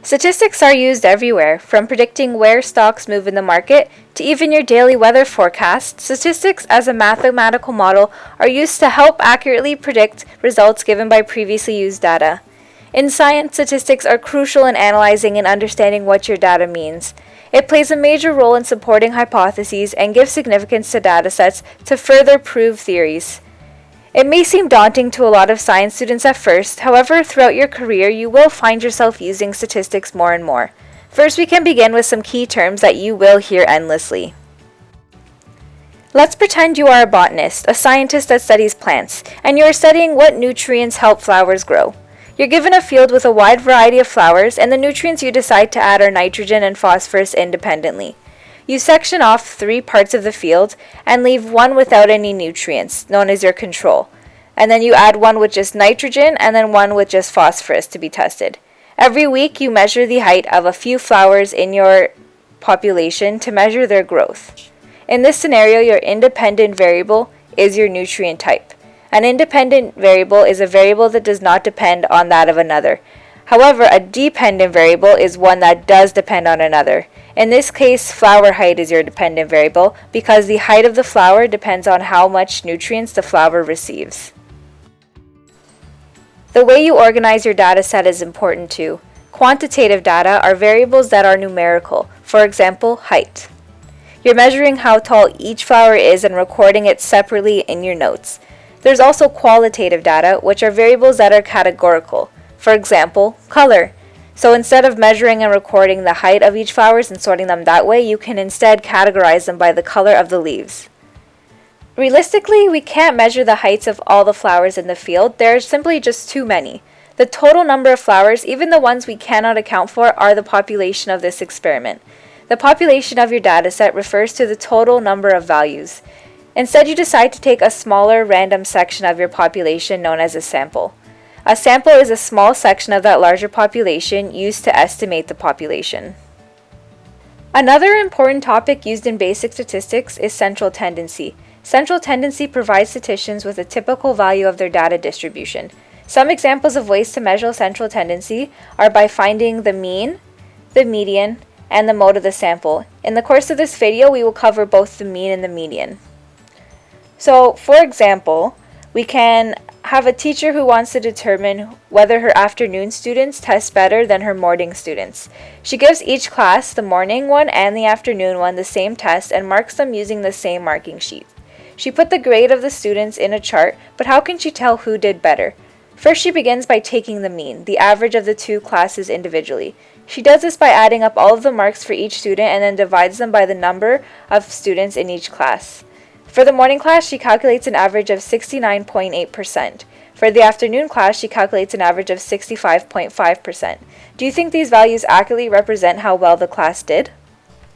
Statistics are used everywhere, from predicting where stocks move in the market to even your daily weather forecast. Statistics as a mathematical model are used to help accurately predict results given by previously used data. In science, statistics are crucial in analyzing and understanding what your data means. It plays a major role in supporting hypotheses and gives significance to datasets to further prove theories. It may seem daunting to a lot of science students at first, however, throughout your career you will find yourself using statistics more and more. First, we can begin with some key terms that you will hear endlessly. Let's pretend you are a botanist, a scientist that studies plants, and you are studying what nutrients help flowers grow. You're given a field with a wide variety of flowers, and the nutrients you decide to add are nitrogen and phosphorus independently. You section off 3 parts of the field and leave one without any nutrients, known as your control. And then you add one with just nitrogen and then one with just phosphorus to be tested. Every week you measure the height of a few flowers in your population to measure their growth. In this scenario, your independent variable is your nutrient type. An independent variable is a variable that does not depend on that of another. However, a dependent variable is one that does depend on another. In this case, flower height is your dependent variable because the height of the flower depends on how much nutrients the flower receives. The way you organize your data set is important too. Quantitative data are variables that are numerical, for example, height. You're measuring how tall each flower is and recording it separately in your notes. There's also qualitative data, which are variables that are categorical. For example, color. So instead of measuring and recording the height of each flowers and sorting them that way, you can instead categorize them by the color of the leaves. Realistically, we can't measure the heights of all the flowers in the field. There are simply just too many. The total number of flowers, even the ones we cannot account for, are the population of this experiment. The population of your dataset refers to the total number of values. Instead, you decide to take a smaller random section of your population known as a sample. A sample is a small section of that larger population used to estimate the population. Another important topic used in basic statistics is central tendency. Central tendency provides statisticians with a typical value of their data distribution. Some examples of ways to measure central tendency are by finding the mean, the median, and the mode of the sample. In the course of this video, we will cover both the mean and the median. So, for example, we can have a teacher who wants to determine whether her afternoon students test better than her morning students. She gives each class, the morning one and the afternoon one, the same test and marks them using the same marking sheet. She put the grade of the students in a chart, but how can she tell who did better? First, she begins by taking the mean, the average of the 2 classes individually. She does this by adding up all of the marks for each student and then divides them by the number of students in each class. For the morning class, she calculates an average of 69.8%. For the afternoon class, she calculates an average of 65.5%. Do you think these values accurately represent how well the class did?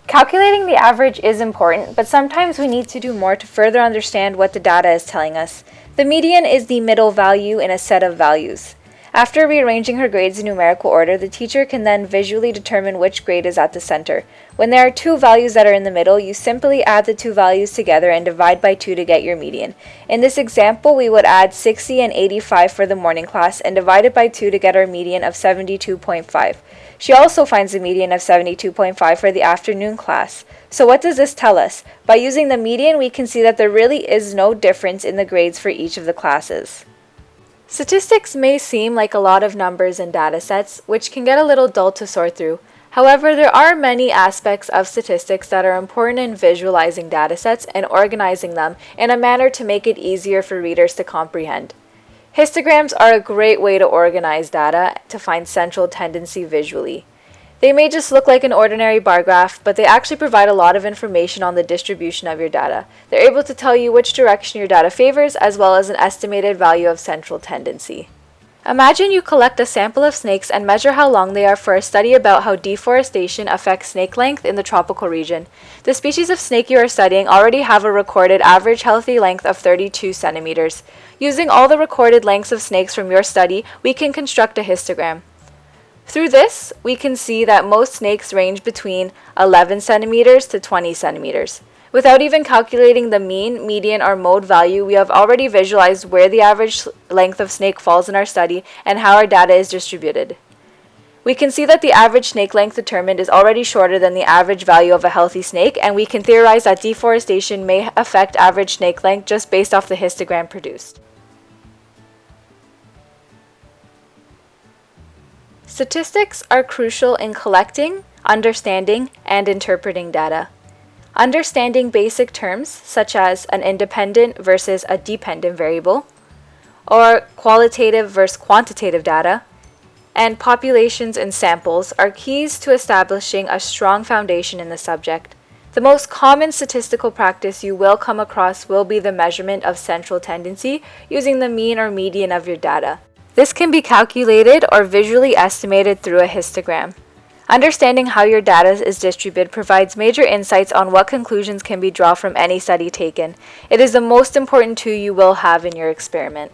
Calculating the average is important, but sometimes we need to do more to further understand what the data is telling us. The median is the middle value in a set of values. After rearranging her grades in numerical order, the teacher can then visually determine which grade is at the center. When there are 2 values that are in the middle, you simply add the 2 values together and divide by 2 to get your median. In this example, we would add 60 and 85 for the morning class and divide it by 2 to get our median of 72.5. She also finds the median of 72.5 for the afternoon class. So what does this tell us? By using the median, we can see that there really is no difference in the grades for each of the classes. Statistics may seem like a lot of numbers and data sets, which can get a little dull to sort through. However, there are many aspects of statistics that are important in visualizing data sets and organizing them in a manner to make it easier for readers to comprehend. Histograms are a great way to organize data to find central tendency visually. They may just look like an ordinary bar graph, but they actually provide a lot of information on the distribution of your data. They're able to tell you which direction your data favors, as well as an estimated value of central tendency. Imagine you collect a sample of snakes and measure how long they are for a study about how deforestation affects snake length in the tropical region. The species of snake you are studying already have a recorded average healthy length of 32 centimeters. Using all the recorded lengths of snakes from your study, we can construct a histogram. Through this, we can see that most snakes range between 11 centimeters to 20 centimeters. Without even calculating the mean, median, or mode value, we have already visualized where the average length of snake falls in our study and how our data is distributed. We can see that the average snake length determined is already shorter than the average value of a healthy snake, and we can theorize that deforestation may affect average snake length just based off the histogram produced. Statistics are crucial in collecting, understanding, and interpreting data. Understanding basic terms such as an independent versus a dependent variable, or qualitative versus quantitative data, and populations and samples are keys to establishing a strong foundation in the subject. The most common statistical practice you will come across will be the measurement of central tendency using the mean or median of your data. This can be calculated or visually estimated through a histogram. Understanding how your data is distributed provides major insights on what conclusions can be drawn from any study taken. It is the most important tool you will have in your experiment.